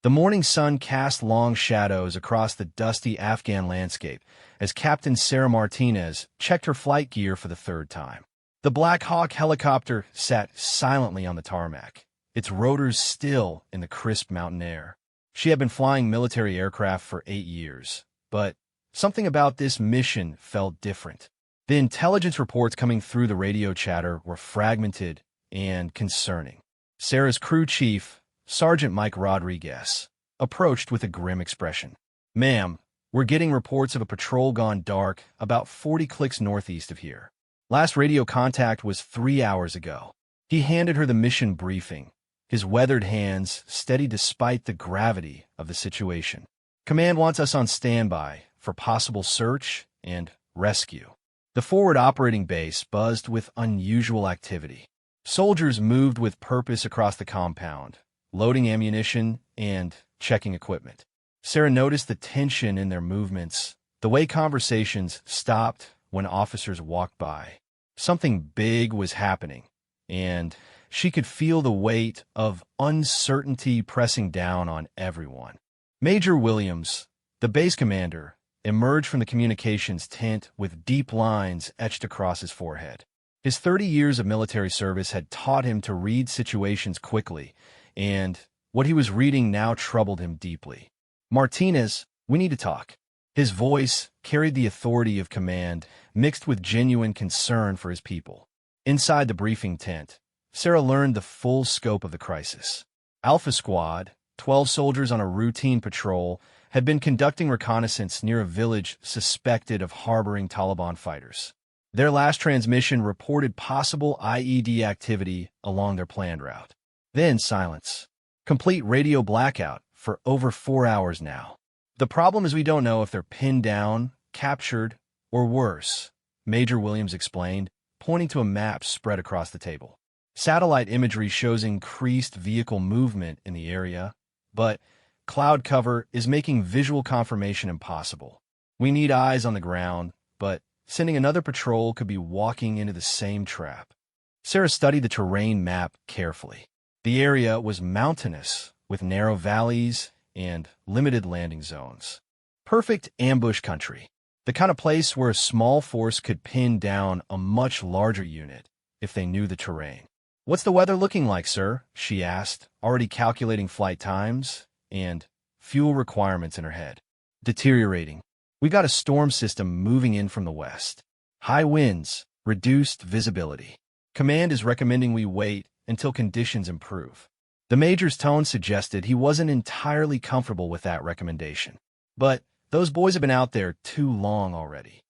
The morning sun cast long shadows across the dusty Afghan landscape as Captain Sarah Martinez checked her flight gear for the third time. The Black Hawk helicopter sat silently on the tarmac, its rotors still in the crisp mountain air. She had been flying military aircraft for 8 years, but something about this mission felt different. The intelligence reports coming through the radio chatter were fragmented and concerning. Sarah's crew chief, Sergeant Mike Rodriguez, approached with a grim expression. "Ma'am, we're getting reports of a patrol gone dark about 40 clicks northeast of here. Last radio contact was 3 hours ago." He handed her the mission briefing, his weathered hands steady despite the gravity of the situation. "Command wants us on standby for possible search and rescue." The forward operating base buzzed with unusual activity. Soldiers moved with purpose across the compound, loading ammunition and checking equipment. Sarah noticed the tension in their movements, the way conversations stopped when officers walked by. Something big was happening, and she could feel the weight of uncertainty pressing down on everyone. Major Williams, the base commander, emerged from the communications tent with deep lines etched across his forehead. His 30 years of military service had taught him to read situations quickly, and what he was reading now troubled him deeply. "Martinez, we need to talk." His voice carried the authority of command, mixed with genuine concern for his people. Inside the briefing tent, Sarah learned the full scope of the crisis. Alpha Squad, 12 soldiers on a routine patrol, had been conducting reconnaissance near a village suspected of harboring Taliban fighters. Their last transmission reported possible IED activity along their planned route. Then silence. Complete radio blackout for over 4 hours now. "The problem is we don't know if they're pinned down, captured, or worse," Major Williams explained, pointing to a map spread across the table. "Satellite imagery shows increased vehicle movement in the area, but cloud cover is making visual confirmation impossible. We need eyes on the ground, but sending another patrol could be walking into the same trap." Sarah studied the terrain map carefully. The area was mountainous, with narrow valleys and limited landing zones. Perfect ambush country. The kind of place where a small force could pin down a much larger unit if they knew the terrain. "What's the weather looking like, sir?" she asked, already calculating flight times and fuel requirements in her head. "Deteriorating. We got a storm system moving in from the west. High winds, reduced visibility. Command is recommending we wait until conditions improve." The major's tone suggested he wasn't entirely comfortable with that recommendation. But those boys have been out there too long already.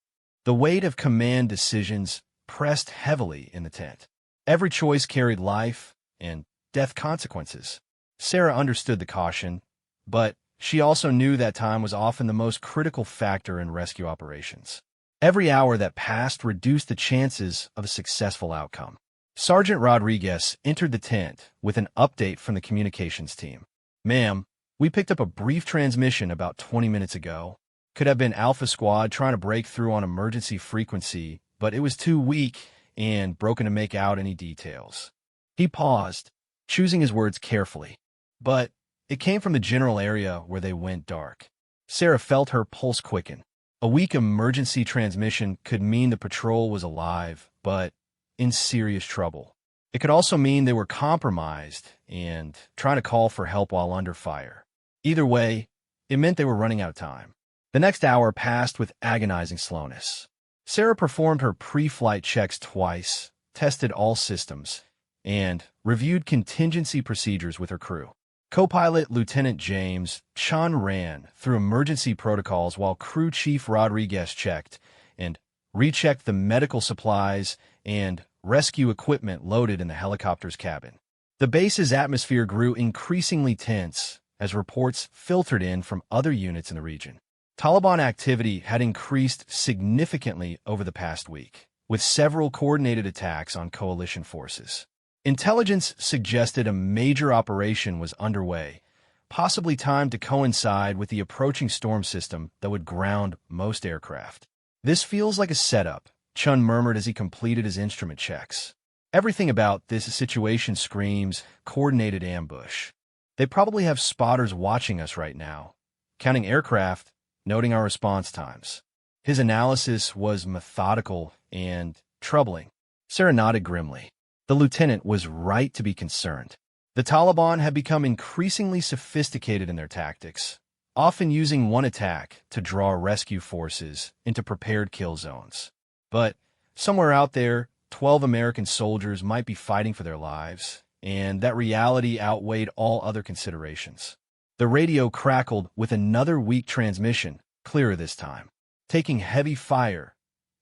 The weight of command decisions pressed heavily in the tent. Every choice carried life and death consequences. Sarah understood the caution, but she also knew that time was often the most critical factor in rescue operations. Every hour that passed reduced the chances of a successful outcome. Sergeant Rodriguez entered the tent with an update from the communications team. "Ma'am, we picked up a brief transmission about 20 minutes ago. Could have been Alpha Squad trying to break through on emergency frequency, but it was too weak and broken to make out any details." He paused, choosing his words carefully. But it came from the general area where they went dark. Sarah felt her pulse quicken. A weak emergency transmission could mean the patrol was alive, but in serious trouble. It could also mean they were compromised and trying to call for help while under fire. Either way, it meant they were running out of time. The next hour passed with agonizing slowness. Sarah performed her pre-flight checks twice, tested all systems, and reviewed contingency procedures with her crew. Co-pilot Lieutenant James Chun ran through emergency protocols while Crew Chief Rodriguez checked and rechecked the medical supplies and rescue equipment loaded in the helicopter's cabin. The base's atmosphere grew increasingly tense as reports filtered in from other units in the region. Taliban activity had increased significantly over the past week, with several coordinated attacks on coalition forces. Intelligence suggested a major operation was underway, possibly timed to coincide with the approaching storm system that would ground most aircraft. "This feels like a setup," Chun murmured as he completed his instrument checks. "Everything about this situation screams coordinated ambush." They probably have spotters watching us right now, counting aircraft, noting our response times. His analysis was methodical and troubling. Sarah nodded grimly. The lieutenant was right to be concerned. The Taliban had become increasingly sophisticated in their tactics, often using one attack to draw rescue forces into prepared kill zones. But somewhere out there, 12 American soldiers might be fighting for their lives, and that reality outweighed all other considerations. The radio crackled with another weak transmission, clearer this time. Taking heavy fire.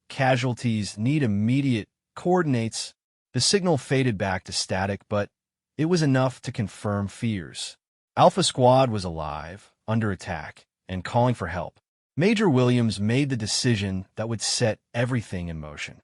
Casualties need immediate coordinates. The signal faded back to static, but it was enough to confirm fears. Alpha Squad was alive, under attack, and calling for help. Major Williams made the decision that would set everything in motion.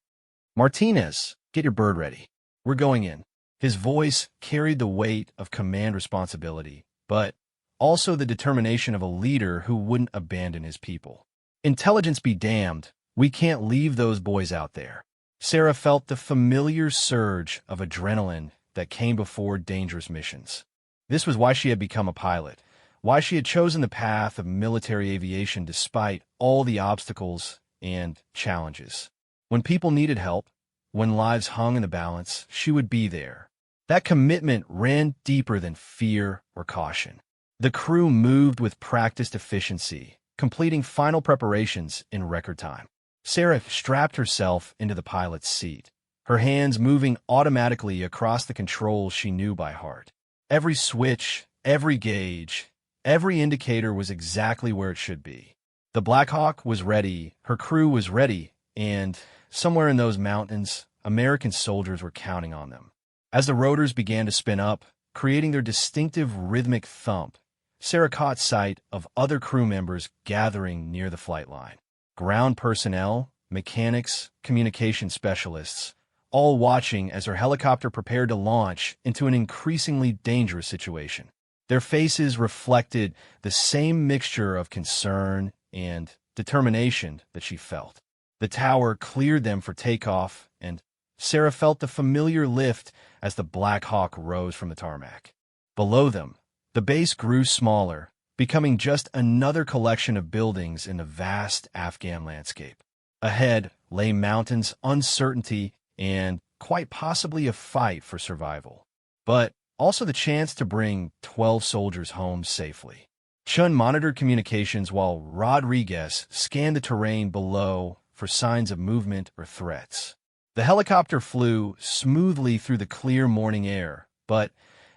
Martinez, get your bird ready. We're going in. His voice carried the weight of command responsibility, but also the determination of a leader who wouldn't abandon his people. Intelligence be damned, we can't leave those boys out there. Sarah felt the familiar surge of adrenaline that came before dangerous missions. This was why she had become a pilot, why she had chosen the path of military aviation despite all the obstacles and challenges. When people needed help, when lives hung in the balance, she would be there. That commitment ran deeper than fear or caution. The crew moved with practiced efficiency, completing final preparations in record time. Sarah strapped herself into the pilot's seat, her hands moving automatically across the controls she knew by heart. Every switch, every gauge, every indicator was exactly where it should be. The Black Hawk was ready, her crew was ready, and somewhere in those mountains, American soldiers were counting on them. As the rotors began to spin up, creating their distinctive rhythmic thump, Sarah caught sight of other crew members gathering near the flight line. Ground personnel, mechanics, communication specialists, all watching as her helicopter prepared to launch into an increasingly dangerous situation. Their faces reflected the same mixture of concern and determination that she felt. The tower cleared them for takeoff, and Sarah felt the familiar lift as the Black Hawk rose from the tarmac. Below them, the base grew smaller, becoming just another collection of buildings in the vast Afghan landscape. Ahead lay mountains, uncertainty, and quite possibly a fight for survival. But also the chance to bring 12 soldiers home safely. Chun monitored communications while Rodriguez scanned the terrain below for signs of movement or threats. The helicopter flew smoothly through the clear morning air, but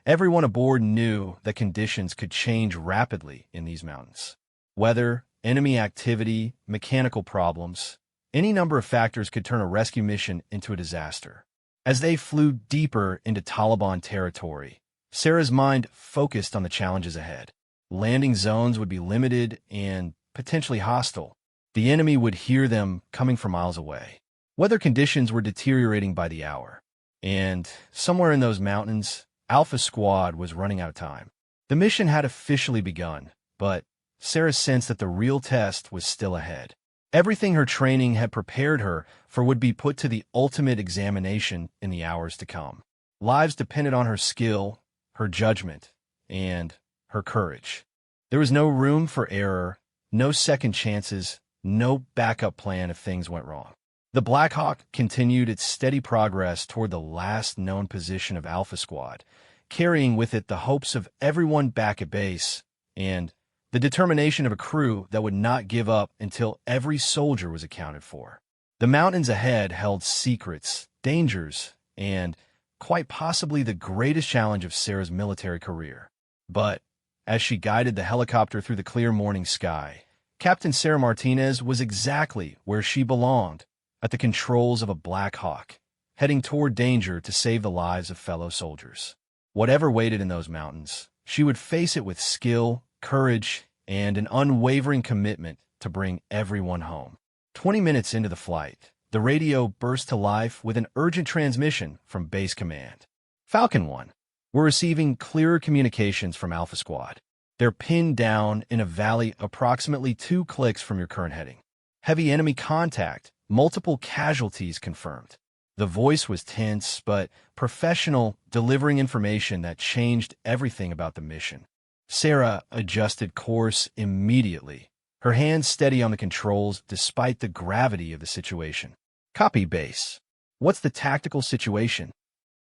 everyone aboard knew that conditions could change rapidly in these mountains. Weather, enemy activity, mechanical problems, any number of factors could turn a rescue mission into a disaster. As they flew deeper into Taliban territory, Sarah's mind focused on the challenges ahead. Landing zones would be limited and potentially hostile. The enemy would hear them coming from miles away. Weather conditions were deteriorating by the hour, and somewhere in those mountains, Alpha Squad was running out of time. The mission had officially begun, but Sarah sensed that the real test was still ahead. Everything her training had prepared her for would be put to the ultimate examination in the hours to come. Lives depended on her skill, her judgment, and her courage. There was no room for error, no second chances, no backup plan if things went wrong. The Black Hawk continued its steady progress toward the last known position of Alpha Squad, carrying with it the hopes of everyone back at base and the determination of a crew that would not give up until every soldier was accounted for. The mountains ahead held secrets, dangers, and quite possibly the greatest challenge of Sarah's military career. But as she guided the helicopter through the clear morning sky, Captain Sarah Martinez was exactly where she belonged, at the controls of a Black Hawk, heading toward danger to save the lives of fellow soldiers. Whatever waited in those mountains, she would face it with skill, courage, and an unwavering commitment to bring everyone home. 20 minutes into the flight, the radio burst to life with an urgent transmission from Base Command. Falcon 1. We're receiving clearer communications from Alpha Squad. They're pinned down in a valley approximately 2 clicks from your current heading. Heavy enemy contact, multiple casualties confirmed. The voice was tense, but professional, delivering information that changed everything about the mission. Sarah adjusted course immediately, her hands steady on the controls despite the gravity of the situation. Copy base. What's the tactical situation?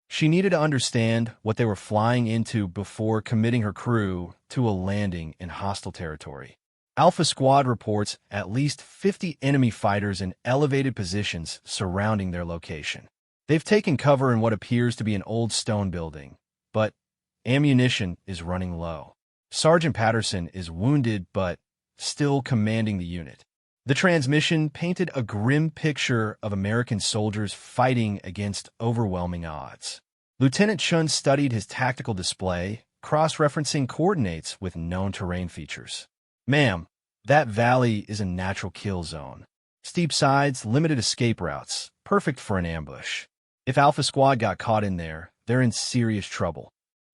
She needed to understand what they were flying into before committing her crew to a landing in hostile territory. Alpha Squad reports at least 50 enemy fighters in elevated positions surrounding their location. They've taken cover in what appears to be an old stone building, but ammunition is running low. Sergeant Patterson is wounded but still commanding the unit. The transmission painted a grim picture of American soldiers fighting against overwhelming odds. Lieutenant Chun studied his tactical display, cross-referencing coordinates with known terrain features. Ma'am, that valley is a natural kill zone. Steep sides, limited escape routes, perfect for an ambush. If Alpha Squad got caught in there, they're in serious trouble.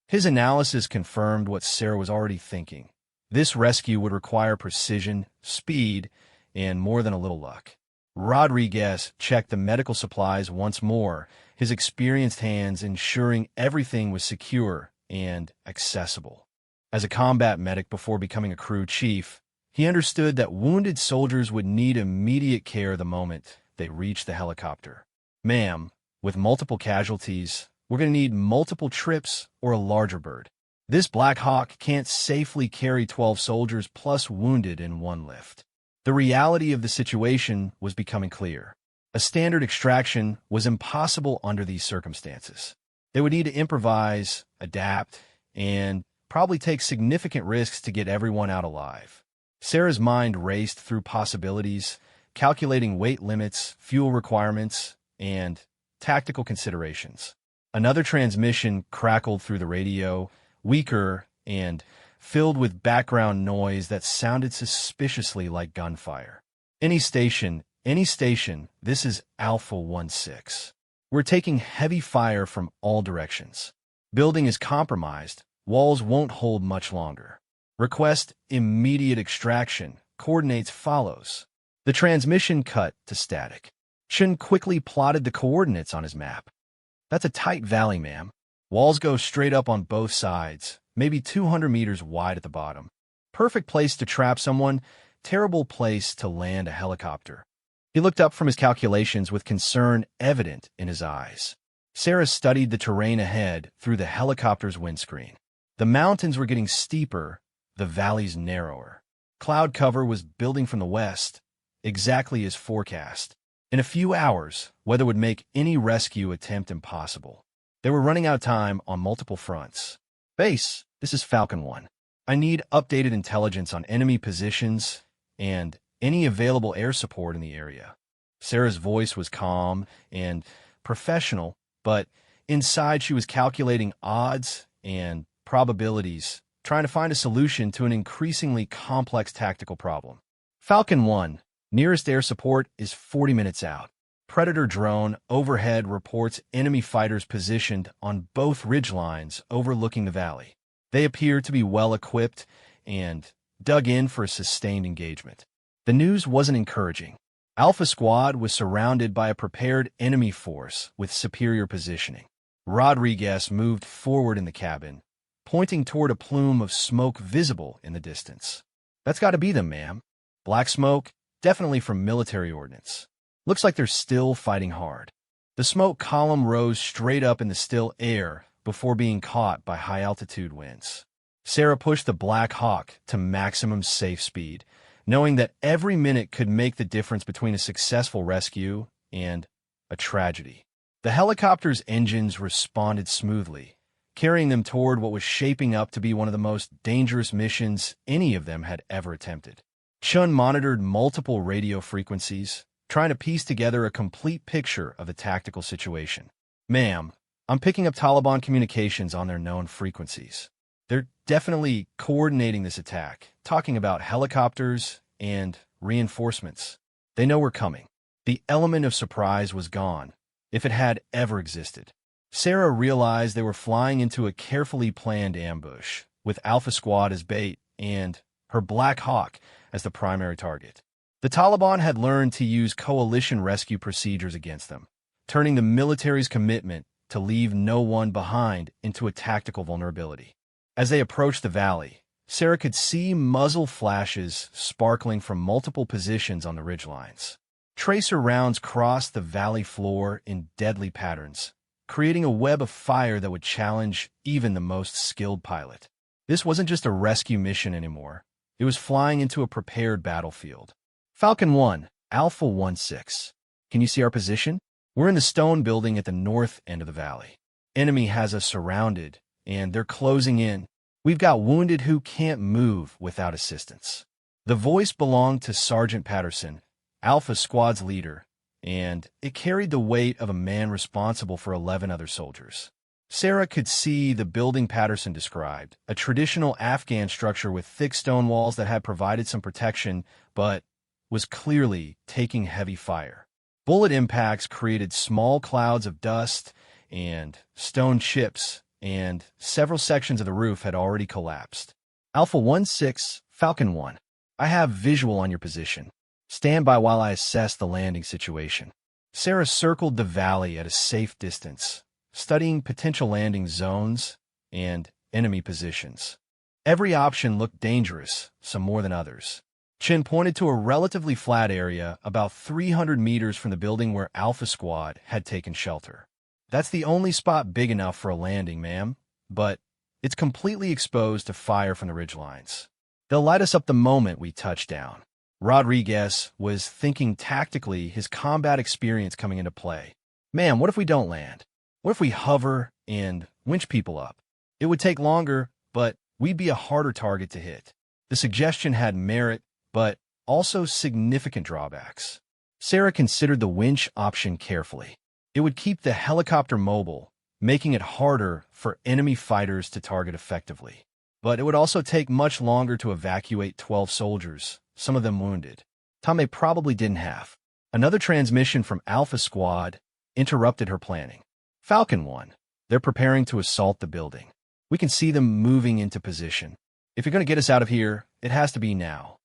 His analysis confirmed what Sarah was already thinking. This rescue would require precision, speed, and more than a little luck. Rodriguez checked the medical supplies once more, his experienced hands ensuring everything was secure and accessible. As a combat medic before becoming a crew chief, he understood that wounded soldiers would need immediate care the moment they reached the helicopter. Ma'am, with multiple casualties, we're going to need multiple trips or a larger bird. This Black Hawk can't safely carry 12 soldiers plus wounded in one lift. The reality of the situation was becoming clear. A standard extraction was impossible under these circumstances. They would need to improvise, adapt, and probably take significant risks to get everyone out alive. Sarah's mind raced through possibilities, calculating weight limits, fuel requirements, and tactical considerations. Another transmission crackled through the radio, weaker and filled with background noise that sounded suspiciously like gunfire. Any station, this is Alpha 16. We're taking heavy fire from all directions. Building is compromised. Walls won't hold much longer. Request immediate extraction. Coordinates follows. The transmission cut to static. Chun quickly plotted the coordinates on his map. That's a tight valley, ma'am. Walls go straight up on both sides, maybe 200 meters wide at the bottom. Perfect place to trap someone, terrible place to land a helicopter. He looked up from his calculations with concern evident in his eyes. Sarah studied the terrain ahead through the helicopter's windscreen. The mountains were getting steeper, the valleys narrower. Cloud cover was building from the west, exactly as forecast. In a few hours, weather would make any rescue attempt impossible. They were running out of time on multiple fronts. Base, this is Falcon 1. I need updated intelligence on enemy positions and any available air support in the area. Sarah's voice was calm and professional, but inside she was calculating odds and probabilities, trying to find a solution to an increasingly complex tactical problem. Falcon 1, nearest air support is 40 minutes out. Predator drone overhead reports enemy fighters positioned on both ridgelines overlooking the valley. They appear to be well-equipped and dug in for a sustained engagement. The news wasn't encouraging. Alpha Squad was surrounded by a prepared enemy force with superior positioning. Rodriguez moved forward in the cabin, pointing toward a plume of smoke visible in the distance. That's got to be them, ma'am. Black smoke, definitely from military ordnance. Looks like they're still fighting hard. The smoke column rose straight up in the still air before being caught by high-altitude winds. Sarah pushed the Black Hawk to maximum safe speed, knowing that every minute could make the difference between a successful rescue and a tragedy. The helicopter's engines responded smoothly, carrying them toward what was shaping up to be one of the most dangerous missions any of them had ever attempted. Chun monitored multiple radio frequencies, trying to piece together a complete picture of the tactical situation. Ma'am, I'm picking up Taliban communications on their known frequencies. They're definitely coordinating this attack, talking about helicopters and reinforcements. They know we're coming. The element of surprise was gone, if it had ever existed. Sarah realized they were flying into a carefully planned ambush, with Alpha Squad as bait and her Black Hawk as the primary target. The Taliban had learned to use coalition rescue procedures against them, turning the military's commitment to leave no one behind into a tactical vulnerability. As they approached the valley, Sarah could see muzzle flashes sparkling from multiple positions on the ridgelines. Tracer rounds crossed the valley floor in deadly patterns, creating a web of fire that would challenge even the most skilled pilot. This wasn't just a rescue mission anymore. It was flying into a prepared battlefield. Falcon 1, Alpha 16. Can you see our position? We're in the stone building at the north end of the valley. Enemy has us surrounded, and they're closing in. We've got wounded who can't move without assistance. The voice belonged to Sergeant Patterson, Alpha Squad's leader, and it carried the weight of a man responsible for 11 other soldiers. Sarah could see the building Patterson described, a traditional Afghan structure with thick stone walls that had provided some protection, but was clearly taking heavy fire. Bullet impacts created small clouds of dust and stone chips, and several sections of the roof had already collapsed. Alpha 16, Falcon 1. I have visual on your position. Stand by while I assess the landing situation. Sarah circled the valley at a safe distance, studying potential landing zones and enemy positions. Every option looked dangerous, some more than others. Chin pointed to a relatively flat area about 300 meters from the building where Alpha Squad had taken shelter. That's the only spot big enough for a landing, ma'am, but it's completely exposed to fire from the ridgelines. They'll light us up the moment we touch down. Rodriguez was thinking tactically, his combat experience coming into play. Man, what if we don't land? What if we hover and winch people up? It would take longer, but we'd be a harder target to hit. The suggestion had merit, but also significant drawbacks. Sarah considered the winch option carefully. It would keep the helicopter mobile, making it harder for enemy fighters to target effectively. But it would also take much longer to evacuate 12 soldiers, some of them wounded. Time they probably didn't have. Another transmission from Alpha Squad interrupted her planning. Falcon 1. They're preparing to assault the building. We can see them moving into position. If you're going to get us out of here, it has to be now.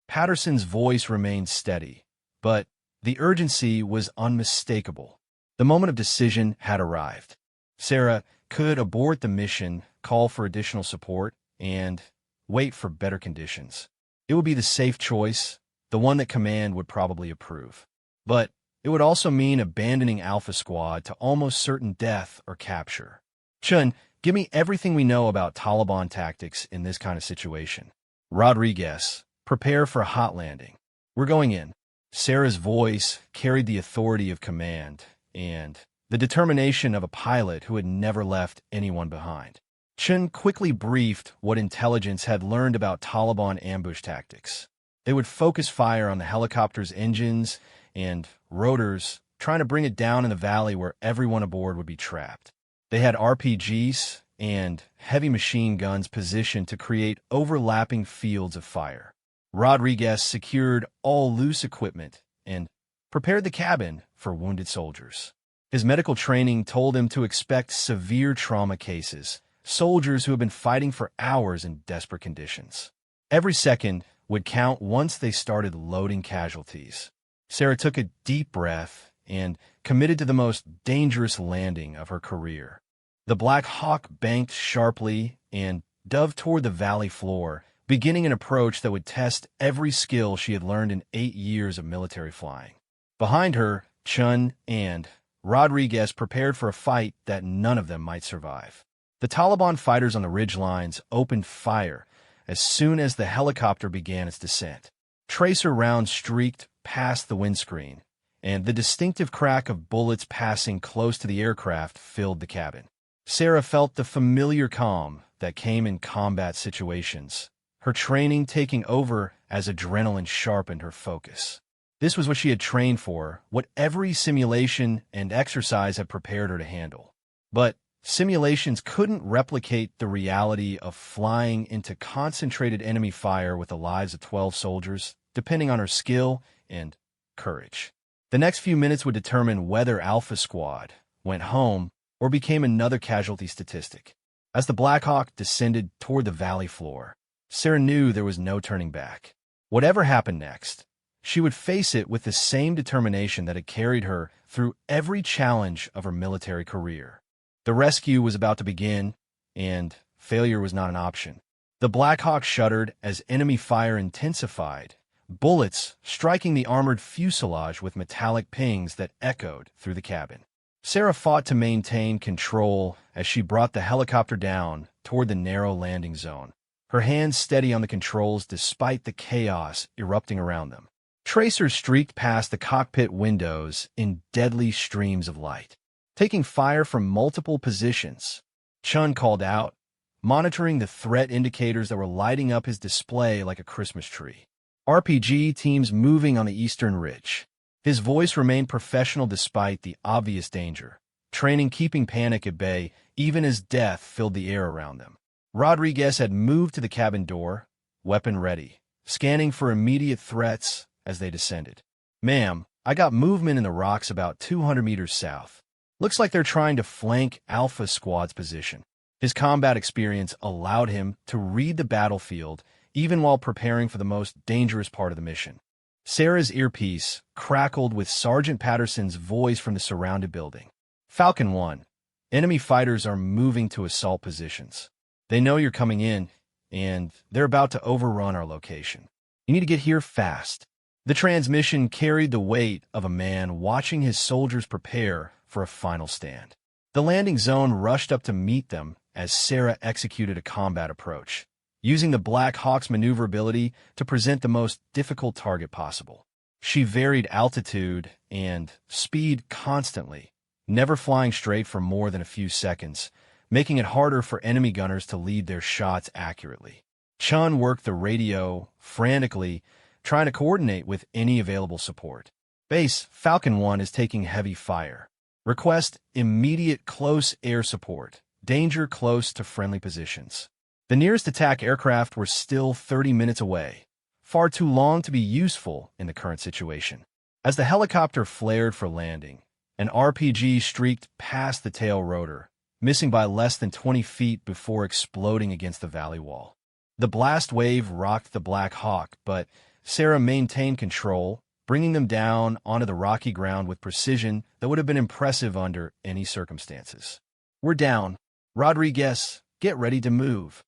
Patterson's voice remained steady, but the urgency was unmistakable. The moment of decision had arrived. Sarah could abort the mission, call for additional support, and wait for better conditions. It would be the safe choice, the one that command would probably approve. But it would also mean abandoning Alpha Squad to almost certain death or capture. Chun, give me everything we know about Taliban tactics in this kind of situation. Rodriguez, prepare for a hot landing. We're going in. Sarah's voice carried the authority of command and the determination of a pilot who had never left anyone behind. Chun quickly briefed what intelligence had learned about Taliban ambush tactics. They would focus fire on the helicopter's engines and rotors, trying to bring it down in the valley where everyone aboard would be trapped. They had RPGs and heavy machine guns positioned to create overlapping fields of fire. Rodriguez secured all loose equipment and prepared the cabin for wounded soldiers. His medical training told him to expect severe trauma cases, soldiers who have been fighting for hours in desperate conditions. Every second would count once they started loading casualties. Sarah took a deep breath and committed to the most dangerous landing of her career. The Black Hawk banked sharply and dove toward the valley floor, beginning an approach that would test every skill she had learned in 8 years of military flying. Behind her, Chun and Rodriguez prepared for a fight that none of them might survive. The Taliban fighters on the ridgelines opened fire as soon as the helicopter began its descent. Tracer rounds streaked past the windscreen, and the distinctive crack of bullets passing close to the aircraft filled the cabin. Sarah felt the familiar calm that came in combat situations, her training taking over as adrenaline sharpened her focus. This was what she had trained for, what every simulation and exercise had prepared her to handle. But simulations couldn't replicate the reality of flying into concentrated enemy fire with the lives of 12 soldiers, depending on her skill and courage. The next few minutes would determine whether Alpha Squad went home or became another casualty statistic. As the Black Hawk descended toward the valley floor, Sarah knew there was no turning back. Whatever happened next, she would face it with the same determination that had carried her through every challenge of her military career. The rescue was about to begin, and failure was not an option. The Black Hawk shuddered as enemy fire intensified, bullets striking the armored fuselage with metallic pings that echoed through the cabin. Sarah fought to maintain control as she brought the helicopter down toward the narrow landing zone, her hands steady on the controls despite the chaos erupting around them. Tracers streaked past the cockpit windows in deadly streams of light, taking fire from multiple positions. Chun called out, monitoring the threat indicators that were lighting up his display like a Christmas tree. RPG teams moving on the eastern ridge. His voice remained professional despite the obvious danger, training keeping panic at bay even as death filled the air around them. Rodriguez had moved to the cabin door, weapon ready, scanning for immediate threats as they descended. "Ma'am, I got movement in the rocks about 200 meters south. Looks like they're trying to flank Alpha Squad's position." His combat experience allowed him to read the battlefield even while preparing for the most dangerous part of the mission. Sarah's earpiece crackled with Sergeant Patterson's voice from the surrounded building. "Falcon 1, enemy fighters are moving to assault positions. They know you're coming in, and they're about to overrun our location. You need to get here fast." The transmission carried the weight of a man watching his soldiers prepare for a final stand. The landing zone rushed up to meet them as Sarah executed a combat approach, using the Black Hawk's maneuverability to present the most difficult target possible. She varied altitude and speed constantly, never flying straight for more than a few seconds, making it harder for enemy gunners to lead their shots accurately. Chun worked the radio frantically, trying to coordinate with any available support. "Base, Falcon 1 is taking heavy fire. Request immediate close air support. Danger close to friendly positions." The nearest attack aircraft were still 30 minutes away, far too long to be useful in the current situation. As the helicopter flared for landing, an RPG streaked past the tail rotor, missing by less than 20 feet before exploding against the valley wall. The blast wave rocked the Black Hawk, but Sarah maintained control, bringing them down onto the rocky ground with precision that would have been impressive under any circumstances. "We're down. Rodriguez, get ready to move."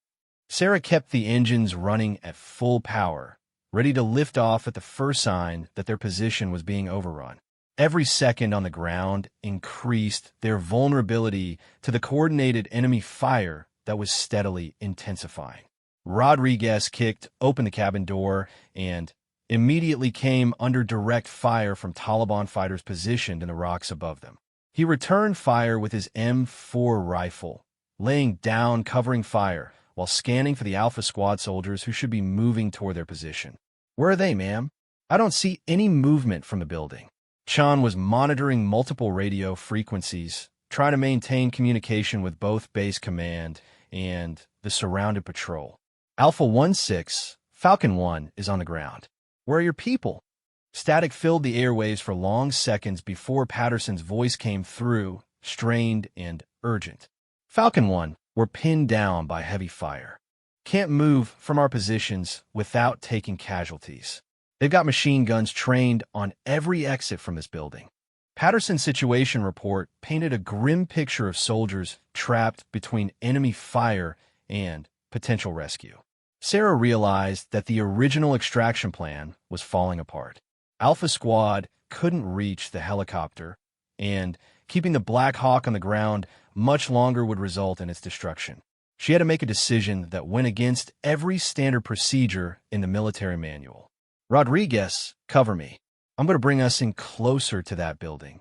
Sarah kept the engines running at full power, ready to lift off at the first sign that their position was being overrun. Every second on the ground increased their vulnerability to the coordinated enemy fire that was steadily intensifying. Rodriguez kicked open the cabin door and immediately came under direct fire from Taliban fighters positioned in the rocks above them. He returned fire with his M4 rifle, laying down covering fire while scanning for the Alpha Squad soldiers who should be moving toward their position. "Where are they, ma'am? I don't see any movement from the building." Chun was monitoring multiple radio frequencies, trying to maintain communication with both base command and the surrounded patrol. "Alpha 1-6, Falcon 1 is on the ground. Where are your people?" Static filled the airwaves for long seconds before Patterson's voice came through, strained and urgent. "Falcon 1, we're pinned down by heavy fire. Can't move from our positions without taking casualties. They've got machine guns trained on every exit from this building." Patterson's situation report painted a grim picture of soldiers trapped between enemy fire and potential rescue. Sarah realized that the original extraction plan was falling apart. Alpha Squad couldn't reach the helicopter, and keeping the Black Hawk on the ground much longer would result in its destruction. She had to make a decision that went against every standard procedure in the military manual. "Rodriguez, cover me. I'm going to bring us in closer to that building."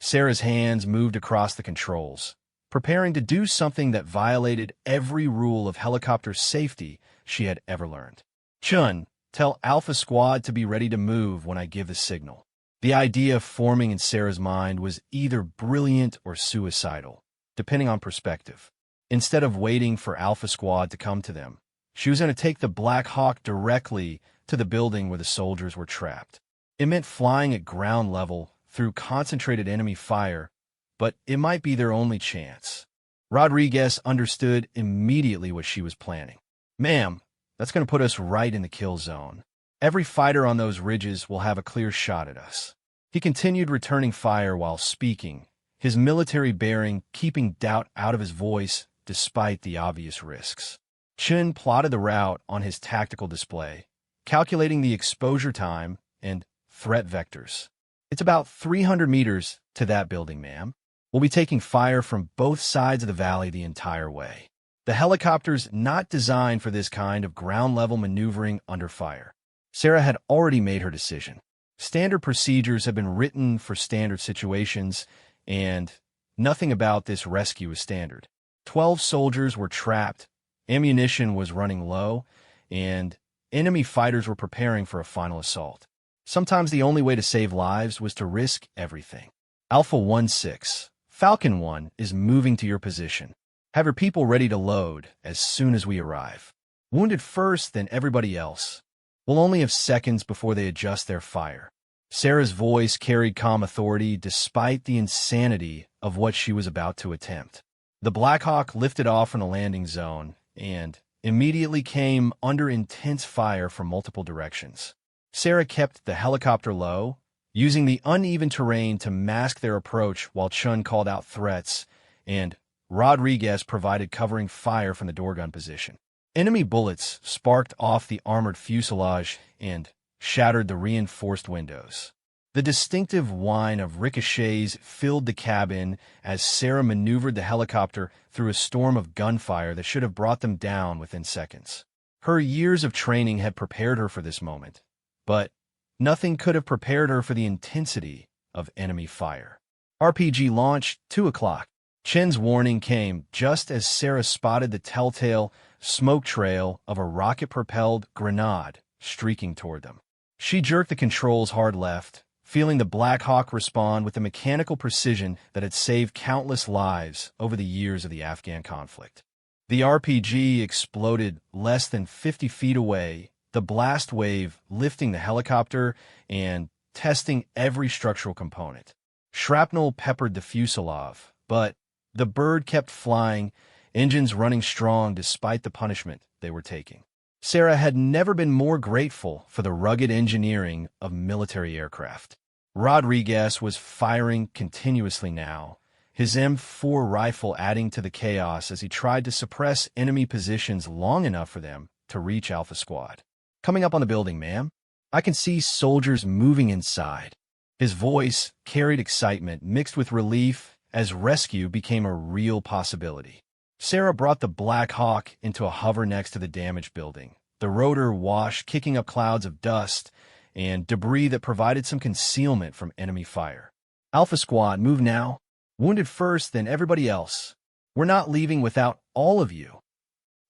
Sarah's hands moved across the controls, preparing to do something that violated every rule of helicopter safety she had ever learned. "Chun, tell Alpha Squad to be ready to move when I give the signal." The idea forming in Sarah's mind was either brilliant or suicidal, depending on perspective. Instead of waiting for Alpha Squad to come to them, she was going to take the Black Hawk directly to the building where the soldiers were trapped. It meant flying at ground level through concentrated enemy fire, but it might be their only chance. Rodriguez understood immediately what she was planning. "Ma'am, that's going to put us right in the kill zone. Every fighter on those ridges will have a clear shot at us." He continued returning fire while speaking, his military bearing keeping doubt out of his voice despite the obvious risks. Chen plotted the route on his tactical display, calculating the exposure time and threat vectors. "It's about 300 meters to that building, ma'am. We'll be taking fire from both sides of the valley the entire way." The helicopter's not designed for this kind of ground-level maneuvering under fire. Sarah had already made her decision. Standard procedures have been written for standard situations, and nothing about this rescue is standard. 12 soldiers were trapped, ammunition was running low, and enemy fighters were preparing for a final assault. Sometimes the only way to save lives was to risk everything. Alpha 1-6, Falcon 1 is moving to your position. Have your people ready to load as soon as we arrive. Wounded first, then everybody else. We'll only have seconds before they adjust their fire. Sarah's voice carried calm authority despite the insanity of what she was about to attempt. The Black Hawk lifted off from the landing zone and immediately came under intense fire from multiple directions. Sarah kept the helicopter low, using the uneven terrain to mask their approach while Chun called out threats, and Rodriguez provided covering fire from the door gun position. Enemy bullets sparked off the armored fuselage and shattered the reinforced windows. The distinctive whine of ricochets filled the cabin as Sarah maneuvered the helicopter through a storm of gunfire that should have brought them down within seconds. Her years of training had prepared her for this moment, but nothing could have prepared her for the intensity of enemy fire. RPG launch, 2 o'clock. Chen's warning came just as Sarah spotted the telltale smoke trail of a rocket-propelled grenade streaking toward them. She jerked the controls hard left, feeling the Black Hawk respond with the mechanical precision that had saved countless lives over the years of the Afghan conflict. The RPG exploded less than 50 feet away, the blast wave lifting the helicopter and testing every structural component. Shrapnel peppered the fuselage, but the bird kept flying, engines running strong despite the punishment they were taking. Sarah had never been more grateful for the rugged engineering of military aircraft. Rodriguez was firing continuously now, his M4 rifle adding to the chaos as he tried to suppress enemy positions long enough for them to reach Alpha Squad. "Coming up on the building, ma'am. I can see soldiers moving inside." His voice carried excitement mixed with relief as rescue became a real possibility. Sarah brought the Black Hawk into a hover next to the damaged building, the rotor wash kicking up clouds of dust and debris that provided some concealment from enemy fire. "Alpha Squad, move now. Wounded first, then everybody else. We're not leaving without all of you."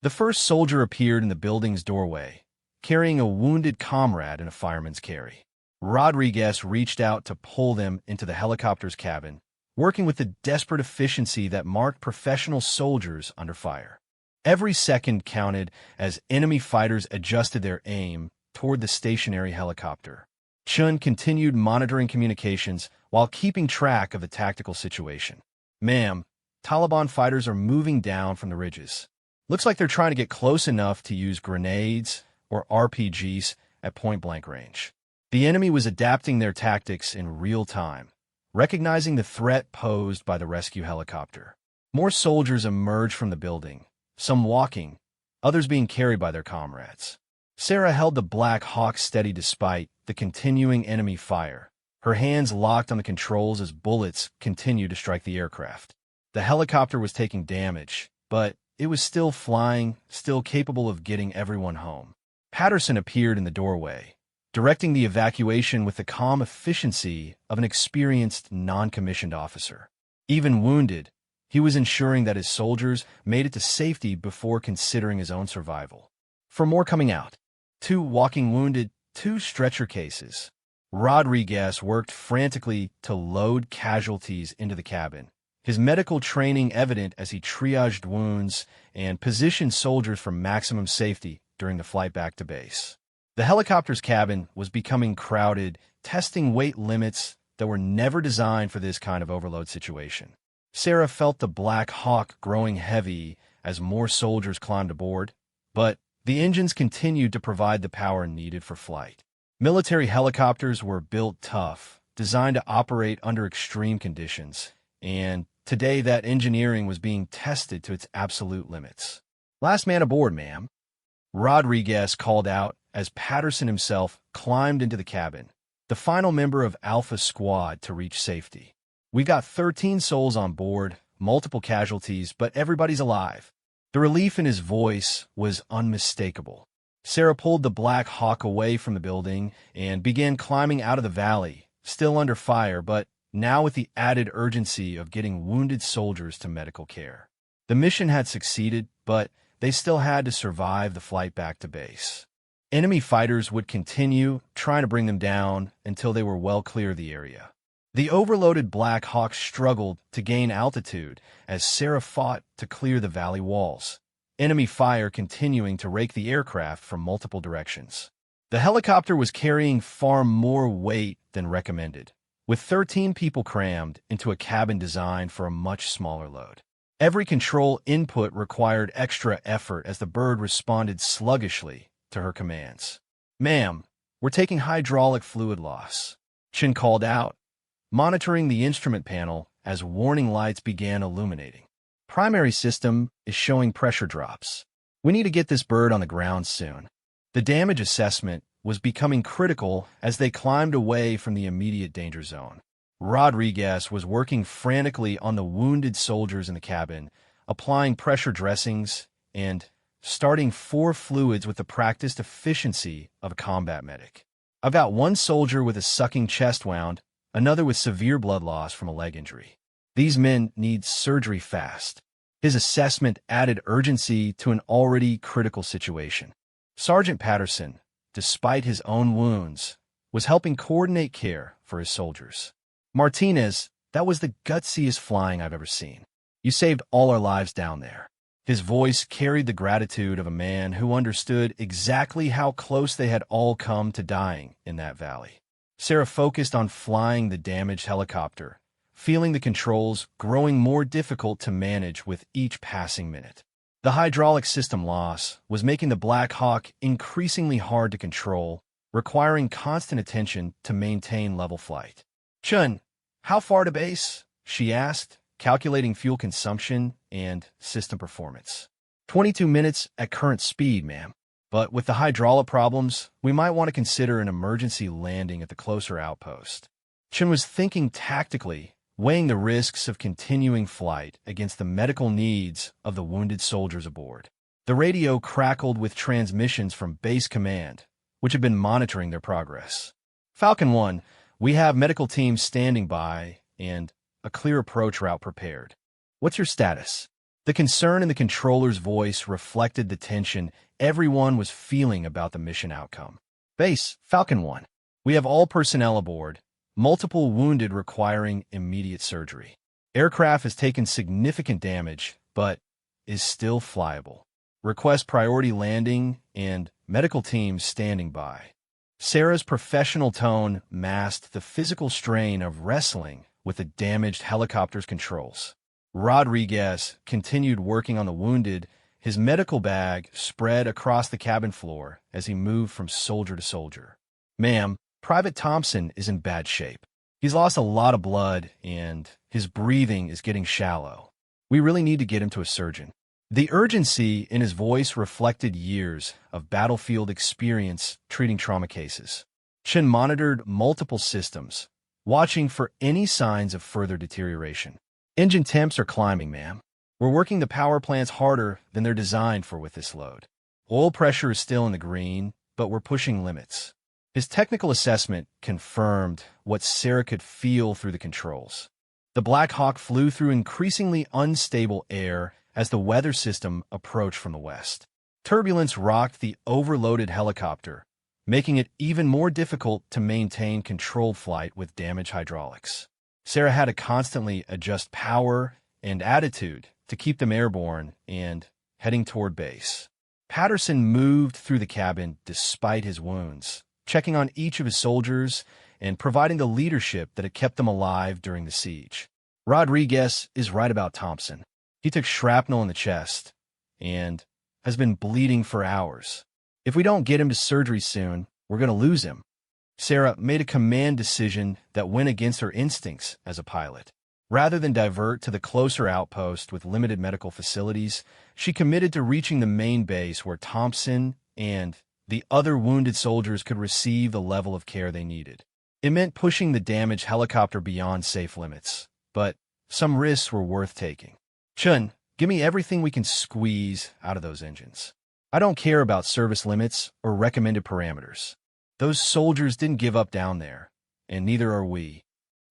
The first soldier appeared in the building's doorway, carrying a wounded comrade in a fireman's carry. Rodriguez reached out to pull them into the helicopter's cabin, working with the desperate efficiency that marked professional soldiers under fire. Every second counted as enemy fighters adjusted their aim toward the stationary helicopter. Chun continued monitoring communications while keeping track of the tactical situation. "Ma'am, Taliban fighters are moving down from the ridges. Looks like they're trying to get close enough to use grenades or RPGs at point-blank range." The enemy was adapting their tactics in real time, recognizing the threat posed by the rescue helicopter. More soldiers emerged from the building, some walking, others being carried by their comrades. Sarah held the Black Hawk steady despite the continuing enemy fire, her hands locked on the controls as bullets continued to strike the aircraft. The helicopter was taking damage, but it was still flying, still capable of getting everyone home. Patterson appeared in the doorway, directing the evacuation with the calm efficiency of an experienced non-commissioned officer. Even wounded, he was ensuring that his soldiers made it to safety before considering his own survival. For more coming out, 2 walking wounded, 2 stretcher cases. Rodriguez worked frantically to load casualties into the cabin, his medical training evident as he triaged wounds and positioned soldiers for maximum safety during the flight back to base. The helicopter's cabin was becoming crowded, testing weight limits that were never designed for this kind of overload situation. Sarah felt the Black Hawk growing heavy as more soldiers climbed aboard, but The engines continued to provide the power needed for flight. Military helicopters were built tough, designed to operate under extreme conditions, and today that engineering was being tested to its absolute limits. "Last man aboard, ma'am," Rodriguez called out as Patterson himself climbed into the cabin, the final member of Alpha Squad to reach safety. "We got 13 souls on board, multiple casualties, but everybody's alive." The relief in his voice was unmistakable. Sarah pulled the Black Hawk away from the building and began climbing out of the valley, still under fire, but now with the added urgency of getting wounded soldiers to medical care. The mission had succeeded, but they still had to survive the flight back to base. Enemy fighters would continue trying to bring them down until they were well clear of the area. The overloaded Black Hawk struggled to gain altitude as Sarah fought to clear the valley walls, enemy fire continuing to rake the aircraft from multiple directions. The helicopter was carrying far more weight than recommended, with 13 people crammed into a cabin designed for a much smaller load. Every control input required extra effort as the bird responded sluggishly to her commands. "Ma'am, we're taking hydraulic fluid loss," Chin called out, monitoring the instrument panel as warning lights began illuminating. "Primary system is showing pressure drops. We need to get this bird on the ground soon." The damage assessment was becoming critical as they climbed away from the immediate danger zone. Rodriguez was working frantically on the wounded soldiers in the cabin, applying pressure dressings and starting 4 fluids with the practiced efficiency of a combat medic. "I've got one soldier with a sucking chest wound, another with severe blood loss from a leg injury. These men need surgery fast." His assessment added urgency to an already critical situation. Sergeant Patterson, despite his own wounds, was helping coordinate care for his soldiers. "Martinez, that was the gutsiest flying I've ever seen. You saved all our lives down there." His voice carried the gratitude of a man who understood exactly how close they had all come to dying in that valley. Sarah focused on flying the damaged helicopter, feeling the controls growing more difficult to manage with each passing minute. The hydraulic system loss was making the Black Hawk increasingly hard to control, requiring constant attention to maintain level flight. "Chun, how far to base?" she asked, calculating fuel consumption and system performance. 22 minutes at current speed, ma'am. But with the hydraulic problems, we might want to consider an emergency landing at the closer outpost." Chun was thinking tactically, weighing the risks of continuing flight against the medical needs of the wounded soldiers aboard. The radio crackled with transmissions from Base Command, which had been monitoring their progress. "Falcon 1, we have medical teams standing by and a clear approach route prepared. What's your status?" The concern in the controller's voice reflected the tension everyone was feeling about the mission outcome. "Base, Falcon 1. We have all personnel aboard, multiple wounded requiring immediate surgery. Aircraft has taken significant damage, but is still flyable. Request priority landing and medical teams standing by." Sarah's professional tone masked the physical strain of wrestling with the damaged helicopter's controls. Rodriguez continued working on the wounded, his medical bag spread across the cabin floor as he moved from soldier to soldier. "Ma'am, Private Thompson is in bad shape. He's lost a lot of blood and his breathing is getting shallow. We really need to get him to a surgeon." The urgency in his voice reflected years of battlefield experience treating trauma cases. Chen monitored multiple systems, watching for any signs of further deterioration. "Engine temps are climbing, ma'am. We're working the power plants harder than they're designed for with this load. Oil pressure is still in the green, but we're pushing limits." His technical assessment confirmed what Sarah could feel through the controls. The Black Hawk flew through increasingly unstable air as the weather system approached from the west. Turbulence rocked the overloaded helicopter, making it even more difficult to maintain controlled flight with damaged hydraulics. Sarah had to constantly adjust power and attitude to keep them airborne and heading toward base. Patterson moved through the cabin despite his wounds, checking on each of his soldiers and providing the leadership that had kept them alive during the siege. "Rodriguez is right about Thompson. He took shrapnel in the chest and has been bleeding for hours. If we don't get him to surgery soon, we're going to lose him. Sarah made a command decision that went against her instincts as a pilot. Rather than divert to the closer outpost with limited medical facilities, she committed to reaching the main base where Thompson and the other wounded soldiers could receive the level of care they needed. It meant pushing the damaged helicopter beyond safe limits, but some risks were worth taking. Chun, give me everything we can squeeze out of those engines. I don't care about service limits or recommended parameters. Those soldiers didn't give up down there, and neither are we.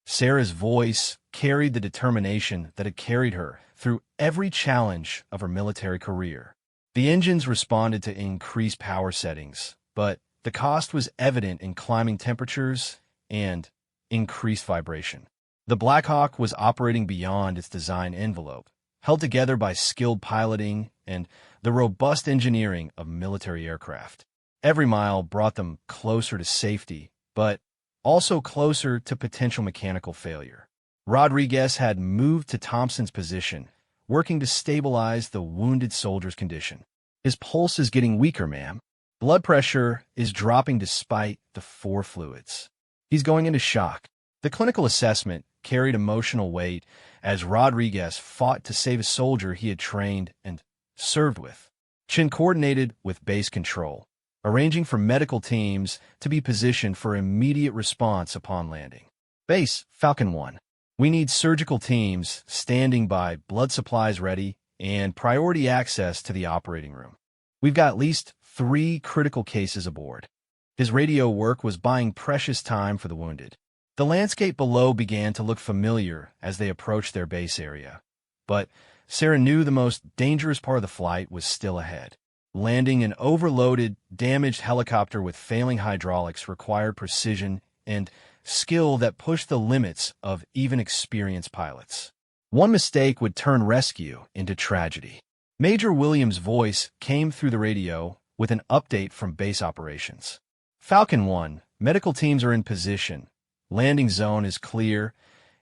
Sarah's voice carried the determination that had carried her through every challenge of her military career. The engines responded to increased power settings, but the cost was evident in climbing temperatures and increased vibration. The Black Hawk was operating beyond its design envelope, held together by skilled piloting and the robust engineering of military aircraft. Every mile brought them closer to safety, but also closer to potential mechanical failure. Rodriguez had moved to Thompson's position, working to stabilize the wounded soldier's condition. His pulse is getting weaker, ma'am. Blood pressure is dropping despite the 4 fluids. He's going into shock. The clinical assessment carried emotional weight as Rodriguez fought to save a soldier he had trained and served with. Chin coordinated with base control, arranging for medical teams to be positioned for immediate response upon landing. Base, Falcon 1. We need surgical teams standing by, blood supplies ready, and priority access to the operating room. We've got at least 3 critical cases aboard. His radio work was buying precious time for the wounded. The landscape below began to look familiar as they approached their base area. But Sarah knew the most dangerous part of the flight was still ahead. Landing an overloaded, damaged helicopter with failing hydraulics required precision and skill that pushed the limits of even experienced pilots. One mistake would turn rescue into tragedy. Major Williams' voice came through the radio with an update from base operations. Falcon 1, medical teams are in position. Landing zone is clear,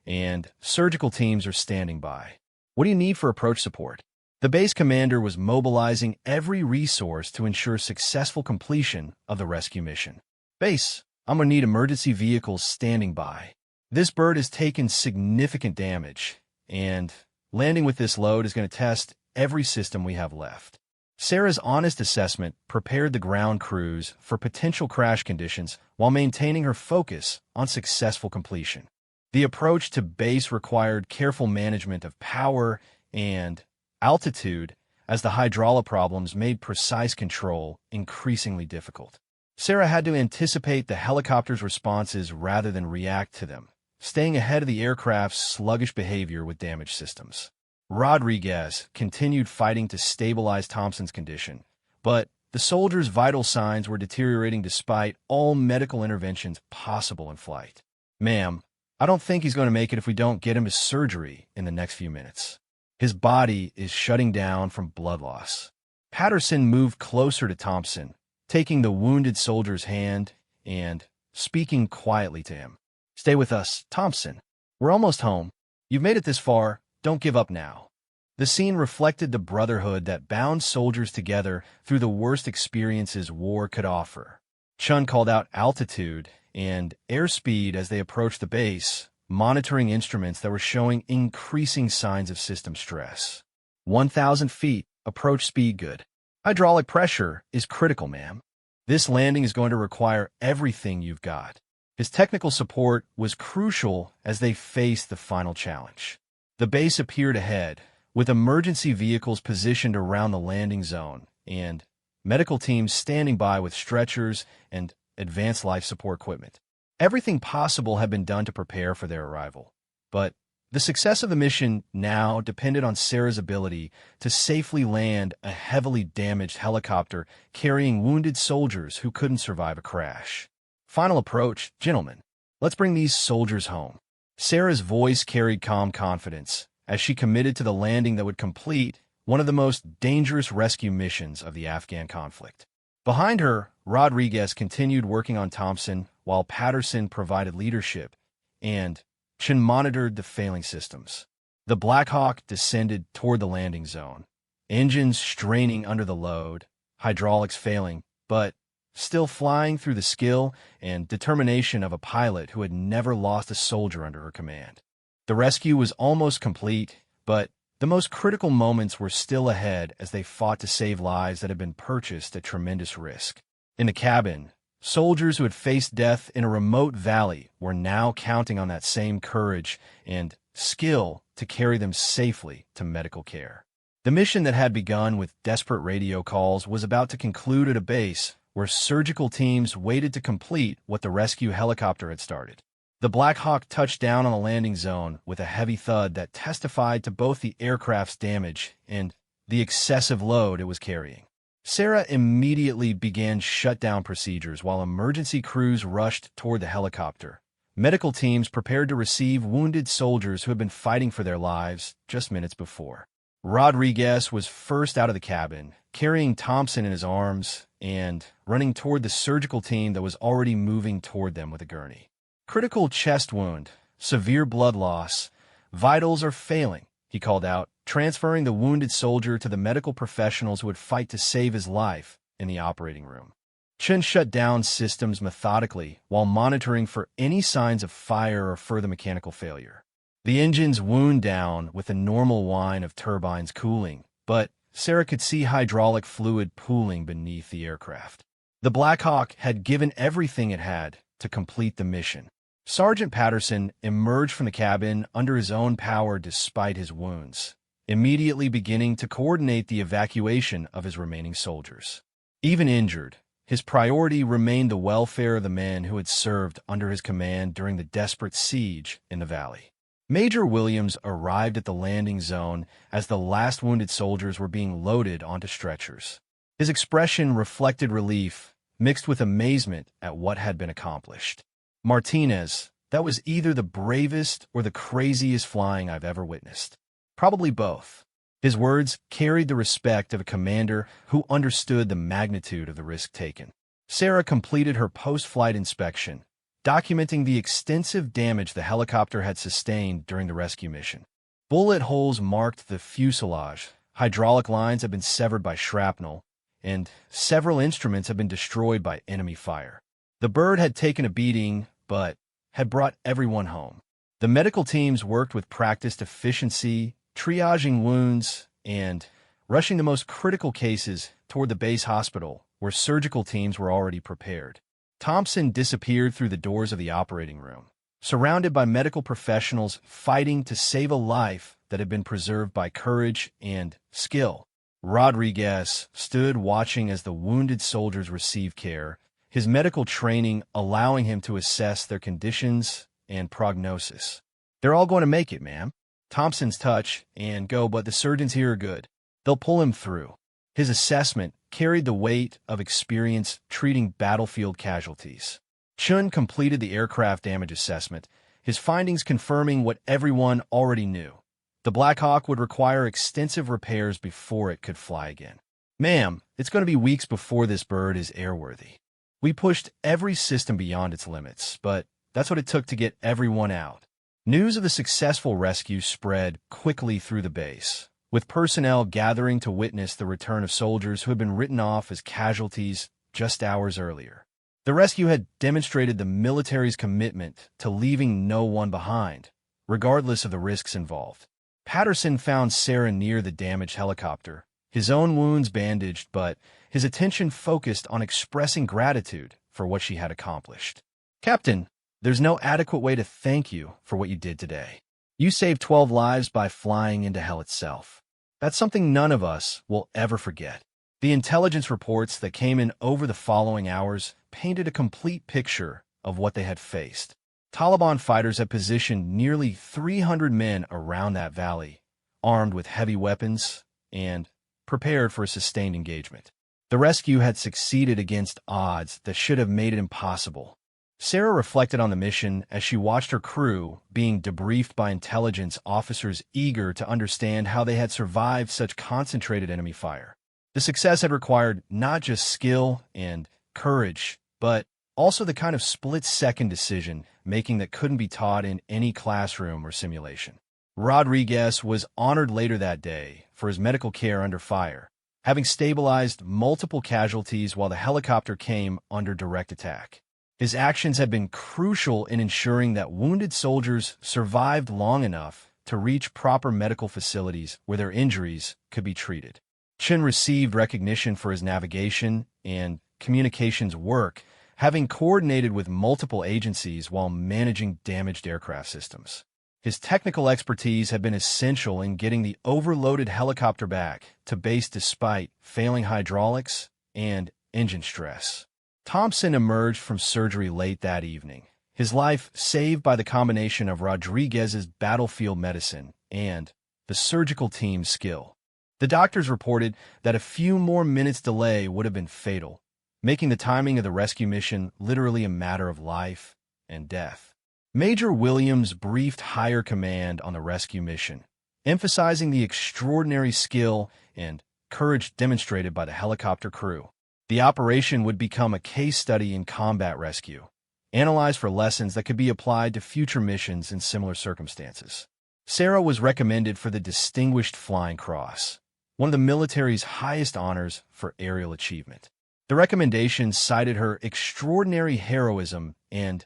and surgical teams are standing by. What do you need for approach support? The base commander was mobilizing every resource to ensure successful completion of the rescue mission. Base, I'm going to need emergency vehicles standing by. This bird has taken significant damage, and landing with this load is going to test every system we have left. Sarah's honest assessment prepared the ground crews for potential crash conditions while maintaining her focus on successful completion. The approach to base required careful management of power and altitude as the hydraulic problems made precise control increasingly difficult. Sarah had to anticipate the helicopter's responses rather than react to them, staying ahead of the aircraft's sluggish behavior with damaged systems. Rodriguez continued fighting to stabilize Thompson's condition, but the soldier's vital signs were deteriorating despite all medical interventions possible in flight. Ma'am, I don't think he's going to make it if we don't get him to surgery in the next few minutes. His body is shutting down from blood loss. Patterson moved closer to Thompson, taking the wounded soldier's hand and speaking quietly to him. Stay with us, Thompson. We're almost home. You've made it this far. Don't give up now. The scene reflected the brotherhood that bound soldiers together through the worst experiences war could offer. Chun called out altitude and airspeed as they approached the base, monitoring instruments that were showing increasing signs of system stress. 1,000 feet, approach speed good. Hydraulic pressure is critical, ma'am. This landing is going to require everything you've got. His technical support was crucial as they faced the final challenge. The base appeared ahead, with emergency vehicles positioned around the landing zone and medical teams standing by with stretchers and advanced life support equipment. Everything possible had been done to prepare for their arrival, but the success of the mission now depended on Sarah's ability to safely land a heavily damaged helicopter carrying wounded soldiers who couldn't survive a crash. Final approach, gentlemen. Let's bring these soldiers home. Sarah's voice carried calm confidence as she committed to the landing that would complete one of the most dangerous rescue missions of the Afghan conflict. Behind her, Rodriguez continued working on Thompson while Patterson provided leadership and Chin monitored the failing systems. The Black Hawk descended toward the landing zone, engines straining under the load, hydraulics failing, but still flying through the skill and determination of a pilot who had never lost a soldier under her command. The rescue was almost complete, but the most critical moments were still ahead as they fought to save lives that had been purchased at tremendous risk. In the cabin, soldiers who had faced death in a remote valley were now counting on that same courage and skill to carry them safely to medical care. The mission that had begun with desperate radio calls was about to conclude at a base where surgical teams waited to complete what the rescue helicopter had started. The Black Hawk touched down on the landing zone with a heavy thud that testified to both the aircraft's damage and the excessive load it was carrying. Sarah immediately began shutdown procedures while emergency crews rushed toward the helicopter. Medical teams prepared to receive wounded soldiers who had been fighting for their lives just minutes before. Rodriguez was first out of the cabin, carrying Thompson in his arms and running toward the surgical team that was already moving toward them with a gurney. Critical chest wound, severe blood loss, vitals are failing, he called out, transferring the wounded soldier to the medical professionals who would fight to save his life in the operating room. Chen shut down systems methodically while monitoring for any signs of fire or further mechanical failure. The engines wound down with the normal whine of turbines cooling, but Sarah could see hydraulic fluid pooling beneath the aircraft. The Black Hawk had given everything it had to complete the mission. Sergeant Patterson emerged from the cabin under his own power despite his wounds, immediately beginning to coordinate the evacuation of his remaining soldiers. Even injured, his priority remained the welfare of the men who had served under his command during the desperate siege in the valley. Major Williams arrived at the landing zone as the last wounded soldiers were being loaded onto stretchers. His expression reflected relief, mixed with amazement at what had been accomplished. Martinez, that was either the bravest or the craziest flying I've ever witnessed. Probably both. His words carried the respect of a commander who understood the magnitude of the risk taken. Sarah completed her post-flight inspection, documenting the extensive damage the helicopter had sustained during the rescue mission. Bullet holes marked the fuselage, hydraulic lines had been severed by shrapnel, and several instruments had been destroyed by enemy fire. The bird had taken a beating, but had brought everyone home. The medical teams worked with practiced efficiency, triaging wounds, and rushing the most critical cases toward the base hospital, where surgical teams were already prepared. Thompson disappeared through the doors of the operating room, surrounded by medical professionals fighting to save a life that had been preserved by courage and skill. Rodriguez stood watching as the wounded soldiers received care, his medical training allowing him to assess their conditions and prognosis. "They're all going to make it, ma'am. Thompson's touch and go, but the surgeons here are good. They'll pull him through." His assessment carried the weight of experience treating battlefield casualties. Chun completed the aircraft damage assessment, his findings confirming what everyone already knew. The Black Hawk would require extensive repairs before it could fly again. "Ma'am, it's going to be weeks before this bird is airworthy. We pushed every system beyond its limits, but that's what it took to get everyone out." News of the successful rescue spread quickly through the base, with personnel gathering to witness the return of soldiers who had been written off as casualties just hours earlier. The rescue had demonstrated the military's commitment to leaving no one behind, regardless of the risks involved. Patterson found Sarah near the damaged helicopter, his own wounds bandaged, but his attention focused on expressing gratitude for what she had accomplished. "Captain, there's no adequate way to thank you for what you did today. You saved 12 lives by flying into hell itself. That's something none of us will ever forget." The intelligence reports that came in over the following hours painted a complete picture of what they had faced. Taliban fighters had positioned nearly 300 men around that valley, armed with heavy weapons and prepared for a sustained engagement. The rescue had succeeded against odds that should have made it impossible. Sarah reflected on the mission as she watched her crew being debriefed by intelligence officers eager to understand how they had survived such concentrated enemy fire. The success had required not just skill and courage, but also the kind of split-second decision-making that couldn't be taught in any classroom or simulation. Rodriguez was honored later that day for his medical care under fire, having stabilized multiple casualties while the helicopter came under direct attack. His actions had been crucial in ensuring that wounded soldiers survived long enough to reach proper medical facilities where their injuries could be treated. Chen received recognition for his navigation and communications work, having coordinated with multiple agencies while managing damaged aircraft systems. His technical expertise had been essential in getting the overloaded helicopter back to base despite failing hydraulics and engine stress. Thompson emerged from surgery late that evening, his life saved by the combination of Rodriguez's battlefield medicine and the surgical team's skill. The doctors reported that a few more minutes' delay would have been fatal, making the timing of the rescue mission literally a matter of life and death. Major Williams briefed higher command on the rescue mission, emphasizing the extraordinary skill and courage demonstrated by the helicopter crew. The operation would become a case study in combat rescue, analyzed for lessons that could be applied to future missions in similar circumstances. Sarah was recommended for the Distinguished Flying Cross, one of the military's highest honors for aerial achievement. The recommendation cited her extraordinary heroism and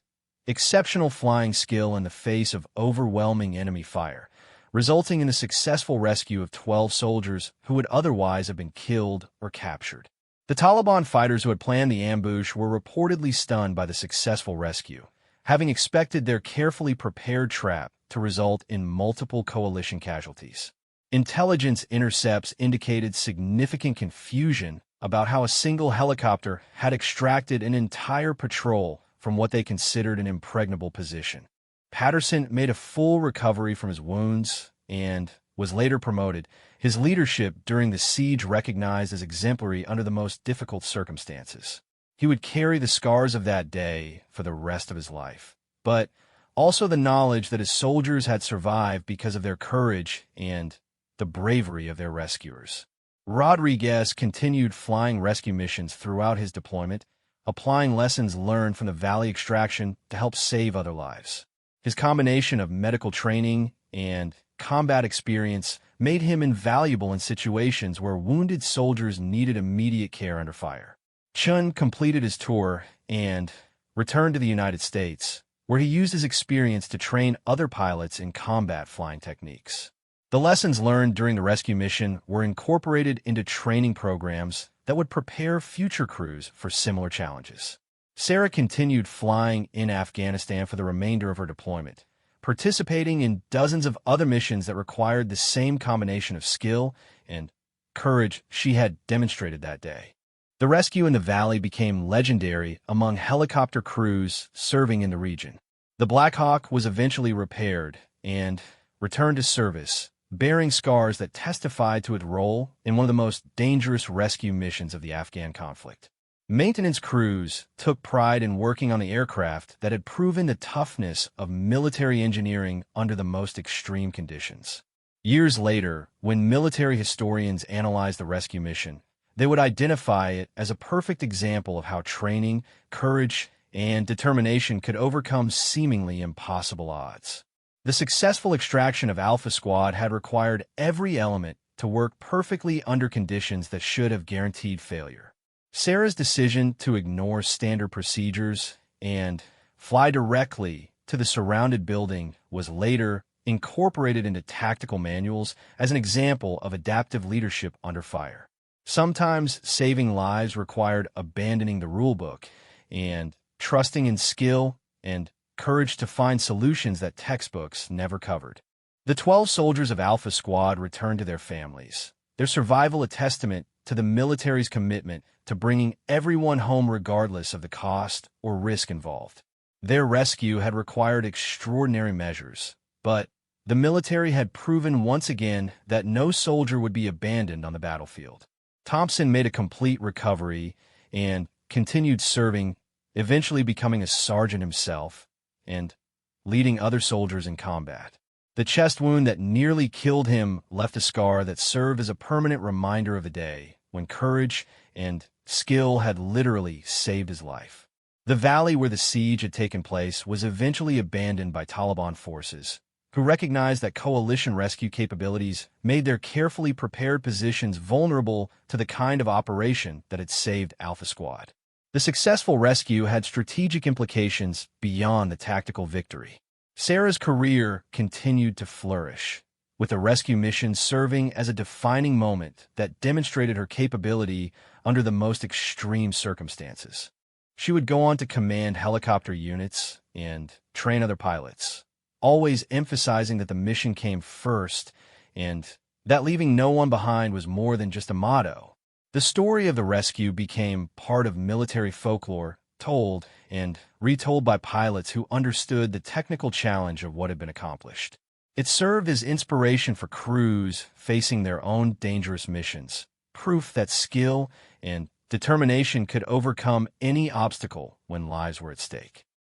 exceptional flying skill in the face of overwhelming enemy fire, resulting in the successful rescue of 12 soldiers who would otherwise have been killed or captured. The Taliban fighters who had planned the ambush were reportedly stunned by the successful rescue, having expected their carefully prepared trap to result in multiple coalition casualties. Intelligence intercepts indicated significant confusion about how a single helicopter had extracted an entire patrol from what they considered an impregnable position. Patterson made a full recovery from his wounds and was later promoted, his leadership during the siege recognized as exemplary under the most difficult circumstances. He would carry the scars of that day for the rest of his life, but also the knowledge that his soldiers had survived because of their courage and the bravery of their rescuers. Rodriguez continued flying rescue missions throughout his deployment, applying lessons learned from the valley extraction to help save other lives. His combination of medical training and combat experience made him invaluable in situations where wounded soldiers needed immediate care under fire. Chun completed his tour and returned to the United States, where he used his experience to train other pilots in combat flying techniques. The lessons learned during the rescue mission were incorporated into training programs that would prepare future crews for similar challenges. Sarah continued flying in Afghanistan for the remainder of her deployment, participating in dozens of other missions that required the same combination of skill and courage she had demonstrated that day. The rescue in the valley became legendary among helicopter crews serving in the region. The Black Hawk was eventually repaired and returned to service, bearing scars that testified to its role in one of the most dangerous rescue missions of the Afghan conflict. Maintenance crews took pride in working on the aircraft that had proven the toughness of military engineering under the most extreme conditions. Years later, when military historians analyzed the rescue mission, they would identify it as a perfect example of how training, courage, and determination could overcome seemingly impossible odds. The successful extraction of Alpha Squad had required every element to work perfectly under conditions that should have guaranteed failure. Sarah's decision to ignore standard procedures and fly directly to the surrounded building was later incorporated into tactical manuals as an example of adaptive leadership under fire. Sometimes saving lives required abandoning the rulebook and trusting in skill and courage to find solutions that textbooks never covered. The 12 soldiers of Alpha Squad returned to their families, their survival a testament to the military's commitment to bringing everyone home regardless of the cost or risk involved. Their rescue had required extraordinary measures, but the military had proven once again that no soldier would be abandoned on the battlefield. Thompson made a complete recovery and continued serving, eventually becoming a sergeant himself and leading other soldiers in combat. The chest wound that nearly killed him left a scar that served as a permanent reminder of a day when courage and skill had literally saved his life. The valley where the siege had taken place was eventually abandoned by Taliban forces, who recognized that coalition rescue capabilities made their carefully prepared positions vulnerable to the kind of operation that had saved Alpha Squad. The successful rescue had strategic implications beyond the tactical victory. Sarah's career continued to flourish, with the rescue mission serving as a defining moment that demonstrated her capability under the most extreme circumstances. She would go on to command helicopter units and train other pilots, always emphasizing that the mission came first and that leaving no one behind was more than just a motto. The story of the rescue became part of military folklore, told and retold by pilots who understood the technical challenge of what had been accomplished. It served as inspiration for crews facing their own dangerous missions, proof that skill and determination could overcome any obstacle when lives were at stake.